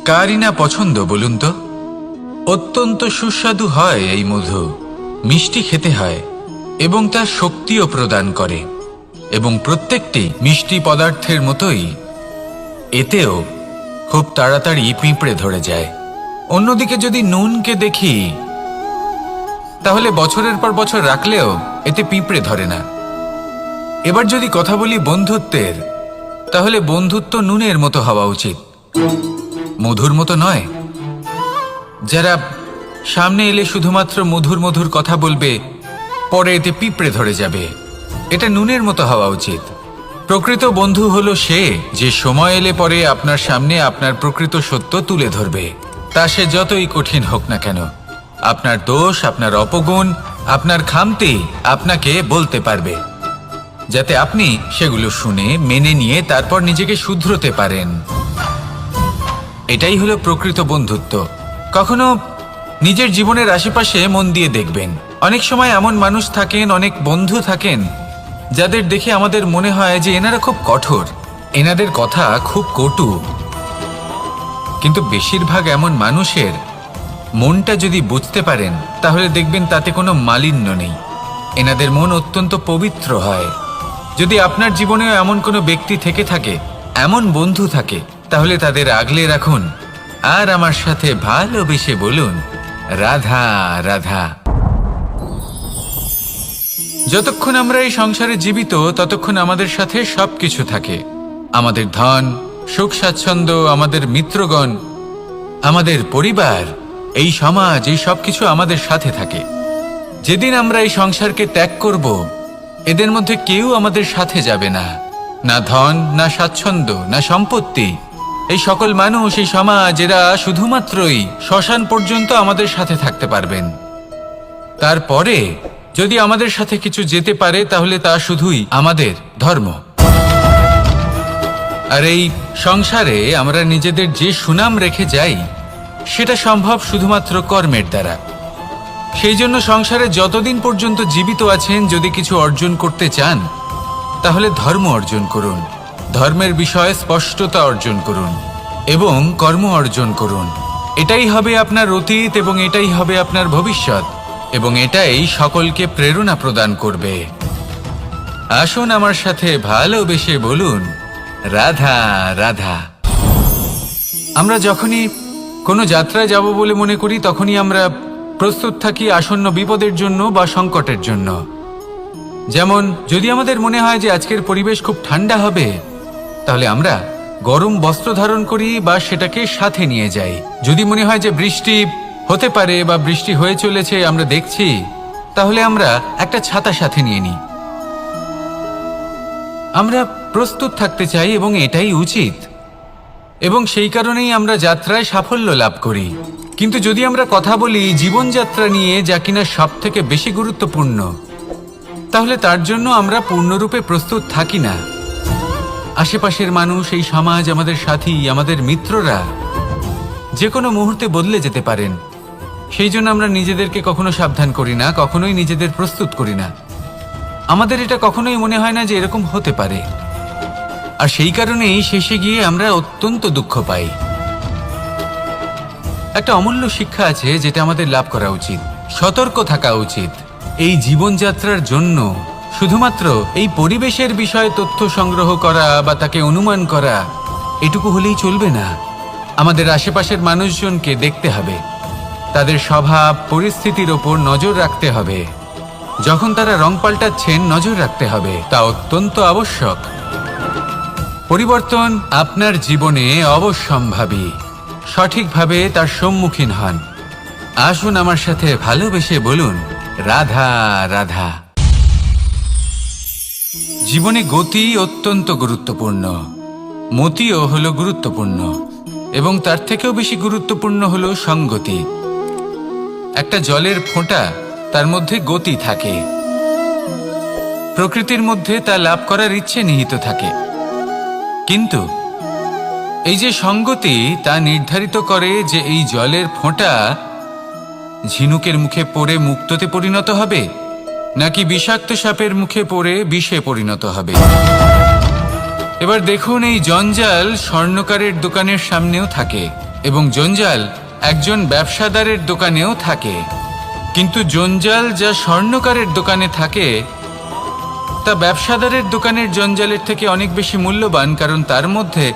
কারই না পছন্দ বলুন তো? অত্যন্ত সুস্বাদু হয় এই মধু, মিষ্টি খেতে হয় এবং তা শক্তিও প্রদান করে, এবং প্রত্যেকটি মিষ্টি পদার্থের মতোই এতেও খুব তাড়াতাড়ি পিঁপড়ে ধরে যায়। অন্যদিকে যদি নুনকে দেখি, তাহলে বছরের পর বছর রাখলেও এতে পিঁপড়ে ধরে না। এবার যদি কথা বলি বন্ধুত্বের, তাহলে বন্ধুত্ব নুনের মতো হওয়া উচিত, মধুর মতো নয়। যারা সামনে এলে শুধুমাত্র মধুর মধুর কথা বলবে, পরে এতে পিঁপড়ে ধরে যাবে, এটা নুনের মতো হওয়া উচিত। প্রকৃত বন্ধু হলো সে যে সময় এলে পরে আপনার সামনে আপনার প্রকৃত সত্য তুলে ধরবে, তা সে যতই কঠিন হোক না কেন। আপনার দোষ, আপনার অপগুণ, আপনার খামতি আপনাকে বলতে পারবে, যাতে আপনি সেগুলো শুনে মেনে নিয়ে তারপর নিজেকে শুধরোতে পারেন। এটাই হলো প্রকৃত বন্ধুত্ব। কখনো নিজের জীবনের আশেপাশে মন দিয়ে দেখবেন, অনেক সময় এমন মানুষ থাকেন, অনেক বন্ধু থাকেন, যাদের দেখে আমাদের মনে হয় যে এনারা খুব কঠোর, এনাদের কথা খুব কটু। কিন্তু বেশিরভাগ এমন মানুষের মনটা যদি বুঝতে পারেন, তাহলে দেখবেন তাতে কোনো মালিন্য নেই, এনাদের মন অত্যন্ত পবিত্র হয়। যদি আপনার জীবনেও এমন কোনো ব্যক্তি থেকে থাকে, এমন বন্ধু থাকে, তাহলে তাদের আগলে রাখুন আর আমার সাথে ভালোবেসে বলুন, রাধা রাধা। যতক্ষণ আমরা এই সংসারে জীবিত, ততক্ষণ আমাদের সাথে সবকিছু থাকে, আমাদের ধন, সুখ স্বাচ্ছন্দ্য, আমাদের মিত্রগণ, আমাদের পরিবার, এই সমাজ, এই সবকিছু আমাদের সাথে থাকে। যেদিন আমরা এই সংসারকে ত্যাগ করব, এদের মধ্যে কেউ আমাদের সাথে যাবে না, না ধন, না স্বাচ্ছন্দ্য, না সম্পত্তি। এই সকল মানুষ, এই সমাজ, এরা শুধুমাত্রই শ্মশান পর্যন্ত আমাদের সাথে থাকতে পারবেন। তারপরে যদি আমাদের সাথে কিছু যেতে পারে, তাহলে তা শুধুই আমাদের ধর্ম। আর এই সংসারে আমরা নিজেদের যে সুনাম রেখে যাই, সেটা সম্ভব শুধুমাত্র কর্মের দ্বারা। সেই জন্য সংসারে যতদিন পর্যন্ত জীবিত আছেন, যদি কিছু অর্জন করতে চান, তাহলে ধর্ম অর্জন করুন, ধর্মের বিষয়ে স্পষ্টতা অর্জন করুন এবং কর্ম অর্জন করুন। এটাই হবে আপনার অতীত এবং এটাই হবে আপনার ভবিষ্যৎ, এবং এটাই সকলকে প্রেরণা প্রদান করবে। আসুন আমার সাথে ভালোবেসে বলুন, রাধা রাধা। আমরা যখনই কোনো যাত্রায় যাব বলে মনে করি, তখনই আমরা প্রস্তুত থাকি আসন্ন বিপদের জন্য বা সংকটের জন্য। যেমন যদি আমাদের মনে হয় যে আজকের পরিবেশ খুব ঠান্ডা হবে, তাহলে আমরা গরম বস্ত্র ধারণ করি বা সেটাকে সাথে নিয়ে যাই। যদি মনে হয় যে বৃষ্টি হতে পারে বা বৃষ্টি হয়ে চলেছে, আমরা দেখছি, তাহলে আমরা একটা ছাতা সাথে নিয়ে নিই। আমরা প্রস্তুত থাকতে চাই এবং এটাই উচিত, এবং সেই কারণেই আমরা যাত্রায় সাফল্য লাভ করি। কিন্তু যদি আমরা কথা বলি জীবনযাত্রা নিয়ে, যা কিনা সব থেকে বেশি গুরুত্বপূর্ণ, তাহলে তার জন্য আমরা পূর্ণরূপে প্রস্তুত থাকি না। আশেপাশের মানুষ, এই সমাজ, আমাদের সাথী, আমাদের মিত্ররা যে কোনো মুহূর্তে বদলে যেতে পারেন। সেই জন্য আমরা নিজেদেরকে কখনো সাবধান করি না, কখনোই নিজেদের প্রস্তুত করি না। আমাদের এটা কখনোই মনে হয় না যে এরকম হতে পারে, আর সেই কারণেই শেষে গিয়ে আমরা অত্যন্ত দুঃখ পাই। একটা অমূল্য শিক্ষা আছে যেটা আমাদের লাভ করা উচিত, সতর্ক থাকা উচিত। এই জীবনযাত্রার জন্য শুধুমাত্র এই পরিবেশের বিষয়ে তথ্য সংগ্রহ করা বা তাকে অনুমান করা, এটুকু হলেই চলবে না। আমাদের আশেপাশের মানুষজনকে দেখতে হবে, তাদের স্বভাব পরিস্থিতির ওপর নজর রাখতে হবে। যখন তারা রং পাল্টাচ্ছেন, নজর রাখতে হবে, তা অত্যন্ত আবশ্যক। পরিবর্তন আপনার জীবনে অবশ্যম্ভাবী, সঠিকভাবে তার সম্মুখীন হন। আসুন আমার সাথে ভালোবেসে বলুন, রাধা রাধা। জীবনে গতি অত্যন্ত গুরুত্বপূর্ণ, মতিও হলো গুরুত্বপূর্ণ, এবং তার থেকেও বেশি গুরুত্বপূর্ণ হলো সঙ্গতি। একটা জলের ফোঁটা, তার মধ্যে গতি থাকে, প্রকৃতির মধ্যে তা লাভ করার ইচ্ছে নিহিত থাকে। কিন্তু এই যে সঙ্গতি, তা নির্ধারিত করে যে এই জলের ফোঁটা ঝিনুকের মুখে পড়ে মুক্তোতে পরিণত হবে, নাকি বিষাক্ত সাপের মুখে পড়ে বিষে পরিণত হবে। এবার দেখুন, এই জঞ্জাল স্বর্ণকারের দোকানের সামনেও থাকে। এবং জঞ্জাল একজন ব্যবসাদারের দোকানেও থাকে, কিন্তু জঞ্জাল যা স্বর্ণকারের দোকানে থাকে তা ব্যবসাদারের দোকানের জঞ্জালের থেকে অনেক বেশি মূল্যবান, কারণ তার মধ্যে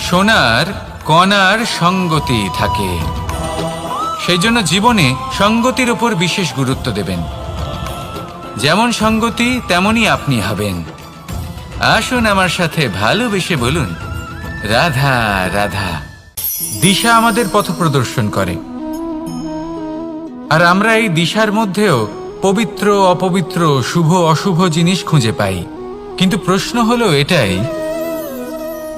সোনার কণার সঙ্গতি থাকে। সেই জন্য জীবনে সঙ্গতির উপর বিশেষ গুরুত্ব দেবেন। যেমন সঙ্গতি তেমনই আপনি হবেন। আসুন আমার সাথে ভালোবেসে বলুন, রাধা রাধা। দিশা আমাদের পথ প্রদর্শন করে, আর আমরা এই দিশার মধ্যেও পবিত্র অপবিত্র, শুভ অশুভ জিনিস খুঁজে পাই। কিন্তু প্রশ্ন হলো এটাই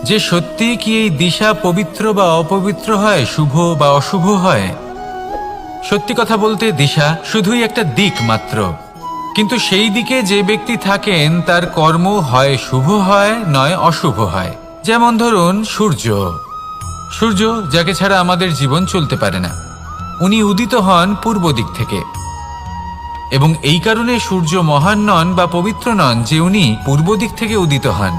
যে সত্যি কি এই দিশা পবিত্র বা অপবিত্র হয়, শুভ বা অশুভ হয়? সত্যি কথা বলতে দিশা শুধুই একটা দিক মাত্র, কিন্তু সেই দিকে যে ব্যক্তি থাকেন তার কর্ম হয় শুভ হয় নয় অশুভ হয়। যেমন ধরুন সূর্য, যাকে ছাড়া আমাদের জীবন চলতে পারে না, উনি উদিত হন পূর্ব দিক থেকে, এবং এই কারণে সূর্য মহান নন বা পবিত্র নন যে উনি পূর্ব দিক থেকে উদিত হন।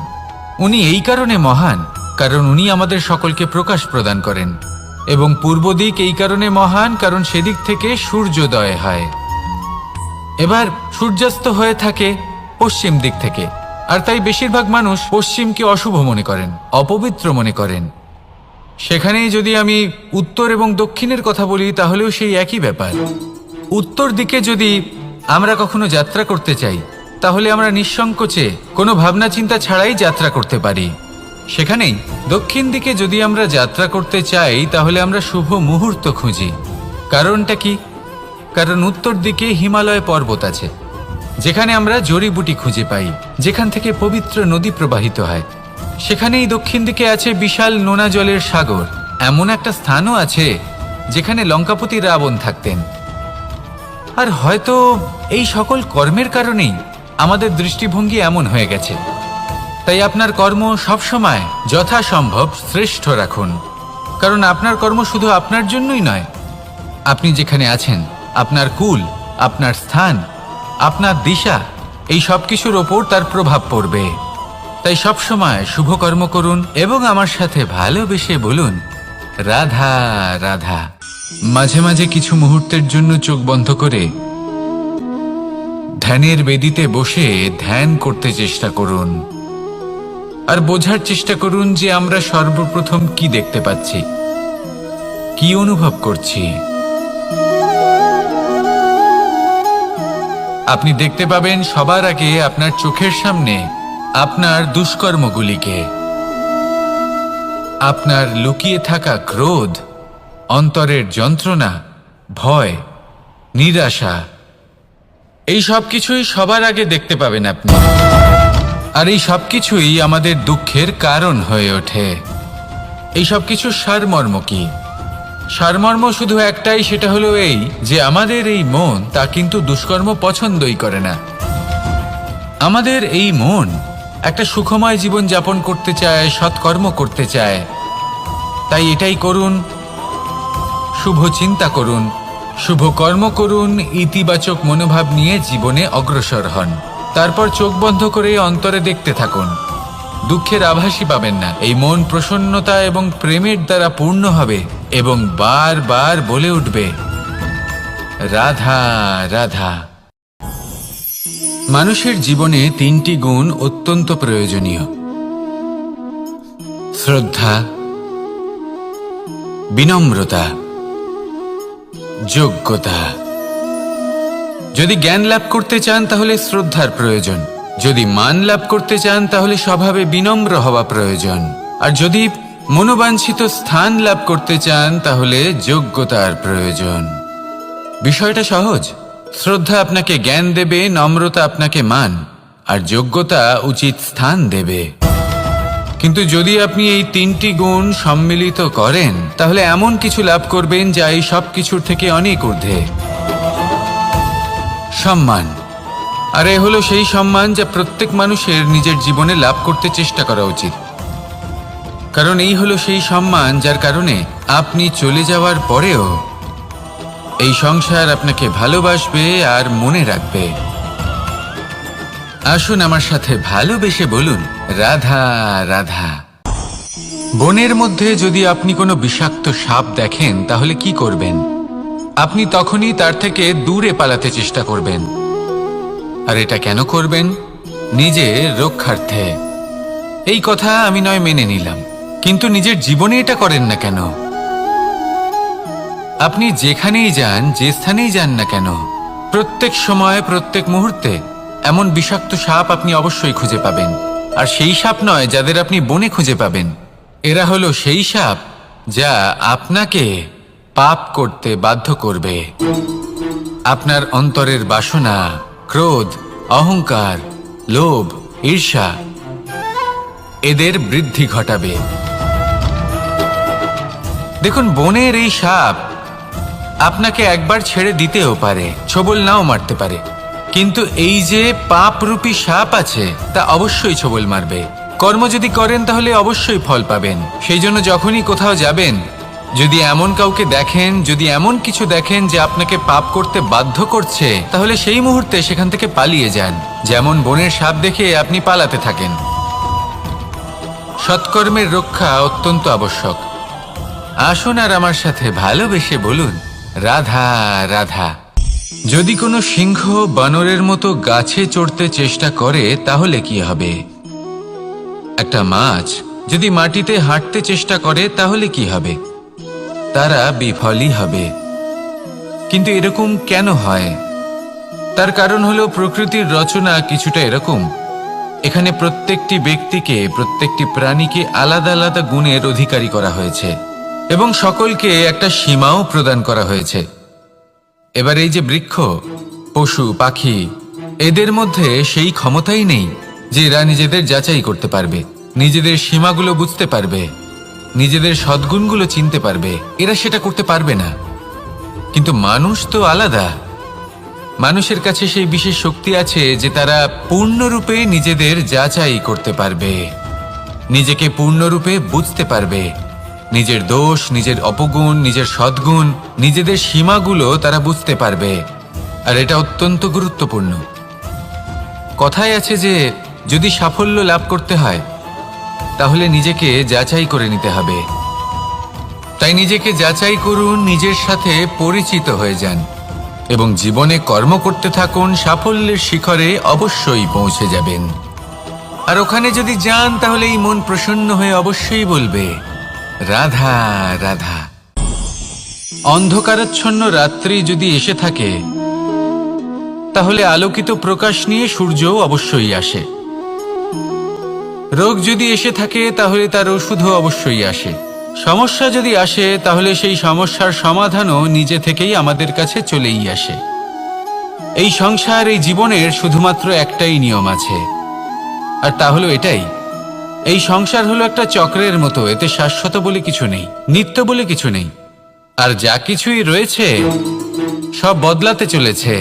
উনি এই কারণে মহান কারণ উনি আমাদের সকলকে প্রকাশ প্রদান করেন, এবং পূর্ব দিক এই কারণে মহান কারণ সেদিক থেকে সূর্যোদয় হয়। এবার সূর্যাস্ত হয়ে থাকে পশ্চিম দিক থেকে, আর তাই বেশিরভাগ মানুষ পশ্চিমকে অশুভ মনে করেন, অপবিত্র মনে করেন। সেখানেই যদি আমি উত্তর এবং দক্ষিণের কথা বলি তাহলেও সেই একই ব্যাপার। উত্তর দিকে যদি আমরা কখনো যাত্রা করতে চাই তাহলে আমরা নিঃসংকোচে কোনো ভাবনা চিন্তা ছাড়াই যাত্রা করতে পারি। সেখানেই দক্ষিণ দিকে যদি আমরা যাত্রা করতে চাই তাহলে আমরা শুভ মুহূর্ত খুঁজি। কারণটা কি? কারণ উত্তর দিকে হিমালয় পর্বত আছে, যেখানে আমরা জড়িবুটি খুঁজে পাই, যেখান থেকে পবিত্র নদী প্রবাহিত হয়। সেখানেই দক্ষিণ দিকে আছে বিশাল নোনা জলের সাগর। এমন একটা স্থানও আছে যেখানে লঙ্কাপতি রাবণ থাকতেন। আর হয়তো এই সকল কর্মের কারণেই আমাদের দৃষ্টিভঙ্গি এমন হয়ে গেছে। তাই আপনার কর্ম সবসময় যথাসম্ভব শ্রেষ্ঠ রাখুন, কারণ আপনার কর্ম শুধু আপনার জন্যই নয়। আপনি যেখানে আছেন, আপনার কুল, আপনার স্থান, আপনার দিশা, এই সব কিছুর ওপর তার প্রভাব পড়বে। তাই সবসময় শুভ কর্ম করুন এবং আমার সাথে ভালোবেসে বলুন, রাধা রাধা। মাঝে মাঝে কিছু মুহূর্তের জন্য চোখ বন্ধ করে ধ্যানের বেদিতে বসে ধ্যান করতে চেষ্টা করুন, আর বোঝার চেষ্টা করুন যে আমরা সর্বপ্রথম কি দেখতে পাচ্ছি, কি অনুভব করছি। আপনি দেখতে পাবেন সবার আগে আপনার চোখের সামনে আপনার দুষ্কর্মগুলিকে, আপনার লুকিয়ে থাকা ক্রোধ, অন্তরের যন্ত্রণা, ভয়, নিরাশা, এই সব কিছুই সবার আগে দেখতে পাবেন আপনি। আর এই সব কিছুই আমাদের দুঃখের কারণ হয়ে ওঠে। এই সব কিছুর সারমর্ম কি? সারমর্ম শুধু একটাই, সেটা হলো এই যে আমাদের এই মন তা কিন্তু দুষ্কর্ম পছন্দই করে না। আমাদের এই মন একটা সুখময় জীবন যাপন করতে চায়, সৎকর্ম করতে চায়। তাই এটাই করুন, শুভ চিন্তা করুন, শুভ কর্ম করুন, ইতিবাচক মনোভাব নিয়ে জীবনে অগ্রসর হন। তারপর চোখ বন্ধ করে অন্তরে দেখতে থাকুন। দুঃখের আভাসই পাবেন না। এই মন প্রসন্নতা এবং প্রেমের দ্বারা পূর্ণ হবে এবং বারবার বলে উঠবে, রাধা রাধা। মানুষের জীবনে তিনটি গুণ অত্যন্ত প্রয়োজনীয়: শ্রদ্ধা, বিনম্রতা, যোগ্যতা। যদি জ্ঞান লাভ করতে চান তাহলে শ্রদ্ধার প্রয়োজন, যদি মান লাভ করতে চান তাহলে স্বভাবে বিনম্র হওয়া প্রয়োজন, আর যদি মনোবাঞ্ছিত স্থান লাভ করতে চান তাহলে যোগ্যতার প্রয়োজন। বিষয়টা সহজ। শ্রদ্ধা আপনাকে জ্ঞান দেবে, নম্রতা আপনাকে মান, আর যোগ্যতা উচিত স্থান দেবে। কিন্তু যদি আপনি এই তিনটি গুণ সম্মিলিত করেন তাহলে এমন কিছু লাভ করবেন যা এই সব কিছুর থেকে অনেক ঊর্ধ্বে। সম্মান। আর এ হলো সেই সম্মান যা প্রত্যেক মানুষের নিজের জীবনে লাভ করতে চেষ্টা করা উচিত, কারণ এই হলো সেই সম্মান যার কারণে আপনি চলে যাওয়ার পরেও এই সংসার আপনাকে ভালোবাসবে আর মনে রাখবে। আসুন আমার সাথে ভালোবেসে বলুন, রাধা রাধা। বনের মধ্যে যদি আপনি কোনো বিষাক্ত সাপ দেখেন তাহলে কি করবেন? আপনি তখনই তার থেকে দূরে পালাতে চেষ্টা করবেন। আর এটা কেন করবেন? নিজের রক্ষার্থে। এই কথা আমি নয় মেনে নিলাম, কিন্তু নিজের জীবনে এটা করেন না কেন? আপনি যেখানেই যান, যে স্থানেই যান না কেন, প্রত্যেক সময় প্রত্যেক মুহূর্তে এমন বিষাক্ত সাপ আপনি অবশ্যই খুঁজে পাবেন। আর সেই সাপ নয় যাদের আপনি বনে খুঁজে পাবেন, এরা হলো সেই সাপ যা আপনাকে পাপ করতে বাধ্য করবে। আপনার অন্তরের বাসনা, ক্রোধ, অহংকার, লোভ, ঈর্ষা এদের বৃদ্ধি ঘটাবে। দেখুন, বনের এই সাপ আপনাকে একবার ছেড়ে দিতেও পারে, ছোবল নাও মারতে পারে, কিন্তু এই যে পাপরূপী সাপ আছে তা অবশ্যই ছোবল মারবে। কর্ম যদি করেন তাহলে অবশ্যই ফল পাবেন। সেই জন্য যখনই কোথাও যাবেন, যদি এমন কাউকে দেখেন, যদি এমন কিছু দেখেন যে আপনাকে পাপ করতে বাধ্য করছে, তাহলে সেই মুহূর্তে সেখান থেকে পালিয়ে যান। যেমন বনের সাপ দেখে আপনি পালাতে থাকেন। সৎকর্মের রক্ষা অত্যন্ত আবশ্যক। আসুন আর আমার সাথে ভালোবেসে বলুন, রাধা রাধা। যদি কোনো সিংহ বানরের মতো গাছে চড়তে চেষ্টা করে তাহলে কি হবে? একটা মাছ যদি মাটিতে হাঁটতে চেষ্টা করে তাহলে কি হবে? তারা বিফলই হবে। কিন্তু এরকম কেন হয়? তার কারণ হলো প্রকৃতির রচনা কিছুটা এরকম। এখানে প্রত্যেকটি ব্যক্তিকে, প্রত্যেকটি প্রাণীকে আলাদা আলাদা গুণের অধিকারী করা হয়েছে এবং সকলকে একটা সীমাও প্রদান করা হয়েছে। এবার এই যে বৃক্ষ, পশু, পাখি, এদের মধ্যে সেই ক্ষমতাই নেই যে এরা নিজেদের যাচাই করতে পারবে, নিজেদের সীমাগুলো বুঝতে পারবে, নিজেদের সদ্গুণগুলো চিনতে পারবে। এরা সেটা করতে পারবে না। কিন্তু মানুষ তো আলাদা। মানুষের কাছে সেই বিশেষ শক্তি আছে যে তারা পূর্ণরূপে নিজেদের যাচাই করতে পারবে, নিজেকে পূর্ণরূপে বুঝতে পারবে, নিজের দোষ, নিজের অপগুণ, নিজের সদ্গুণ, নিজেদের সীমাগুলো তারা বুঝতে পারবে। আর এটা অত্যন্ত গুরুত্বপূর্ণ। কথায় আছে যে যদি সাফল্য লাভ করতে হয় তাহলে নিজেকে যাচাই করে নিতে হবে। তাই নিজেকে যাচাই করুন, নিজের সাথে পরিচিত হয়ে যান এবং জীবনে কর্ম করতে থাকুন। সাফল্যের শিখরে অবশ্যই পৌঁছে যাবেন। আর ওখানে যদি যান তাহলে এই মন প্রসন্ন হয়ে অবশ্যই বলবে, রাধা রাধা। অন্ধকারাচ্ছন্ন রাত্রি যদি এসে থাকে তাহলে আলোকিত প্রকাশ নিয়ে সূর্যও অবশ্যই আসে। রোগ যদি এসে থাকে তাহলে তার ওষুধও অবশ্যই আসে। সমস্যা যদি আসে তাহলে সেই সমস্যার সমাধানও নিজে থেকেই আমাদের কাছে চলেই আসে। এই সংসার, এই জীবনের শুধুমাত্র একটাই নিয়ম আছে, আর তা হলো এটাই, এই সংসার হলো একটা চক্রের মতো। এতে শাশ্বত বলে কিছু নেই, নিত্য বলে কিছু নেই। আর যা কিছুই রয়েছে সব বদলাতে চলেছে।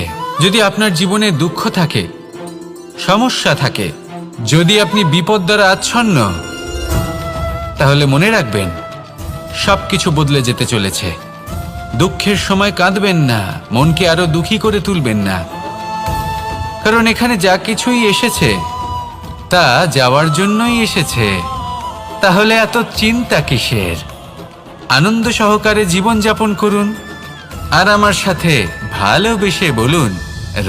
যদি আপনার জীবনে দুঃখ থাকে, সমস্যা থাকে, যদি আপনি বিপদ দ্বারা আচ্ছন্ন, তাহলে মনে রাখবেন সবকিছু বদলে যেতে চলেছে। দুঃখের সময় কাঁদবেন না, মনকে আরো দুঃখী করে তুলবেন না, কারণ এখানে যা কিছুই এসেছে তা যাওয়ার জন্যই এসেছে। তাহলে এত চিন্তা কিসের? আনন্দ সহকারে জীবন যাপন করুন আর আমার সাথে ভালোবেসে বলুন,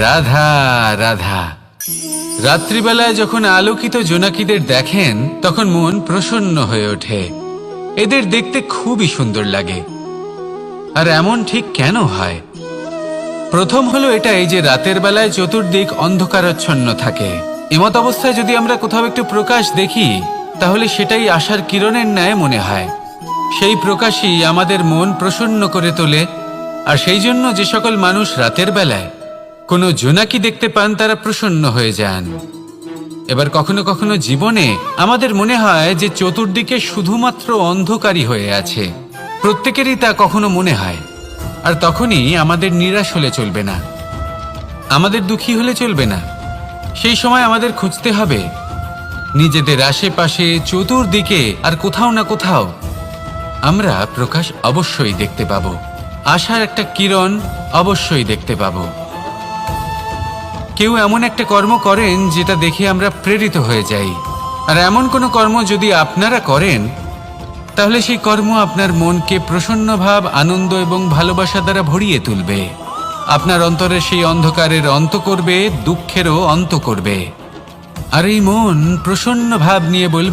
রাধা রাধা। রাত্রিবেলায় যখন আলোকিত জোনাকিদের দেখেন তখন মন প্রসন্ন হয়ে ওঠে। এদের দেখতে খুবই সুন্দর লাগে। আর এমন ঠিক কেন হয়? প্রথম হলো এটাই যে রাতের বেলায় চতুর্দিক অন্ধকারাচ্ছন্ন থাকে। এমত অবস্থায় যদি আমরা কোথাও একটু প্রকাশ দেখি তাহলে সেটাই আশার কিরণের ন্যায় মনে হয়। সেই প্রকাশই আমাদের মন প্রসন্ন করে তোলে। আর সেই জন্য যে সকল মানুষ রাতের বেলায় কোনো জোনাকি দেখতে পান তারা প্রসন্ন হয়ে যান। এবার কখনো কখনো জীবনে আমাদের মনে হয় যে চতুর্দিকে শুধুমাত্র অন্ধকারই হয়ে আছে। প্রত্যেকেরই তা কখনো মনে হয়। আর তখনই আমাদের নিরাশ হলে চলবে না, আমাদের দুঃখী হলে চলবে না। সেই সময় আমাদের খুঁজতে হবে নিজেদের আশেপাশে, চতুর্দিকে আর কোথাও না কোথাও আমরা প্রকাশ অবশ্যই দেখতে পাব, আশার একটা কিরণ অবশ্যই দেখতে পাব। কেউ এমন একটা কর্ম করেন যেটা দেখে আমরা প্রেরিত হয়ে যাই। আর এমন কোনো কর্ম যদি আপনারা করেন তাহলে সেই কর্ম আপনার মনকে প্রসন্ন ভাব, আনন্দ এবং ভালোবাসা দ্বারা ভরিয়ে তুলবে। আপনার অন্তরের সেই অন্ধকারের অন্ত করবে, দুঃখেরও অন্ত করবে। আর এই মন প্রসন্ন ভাব নিয়ে বলবে,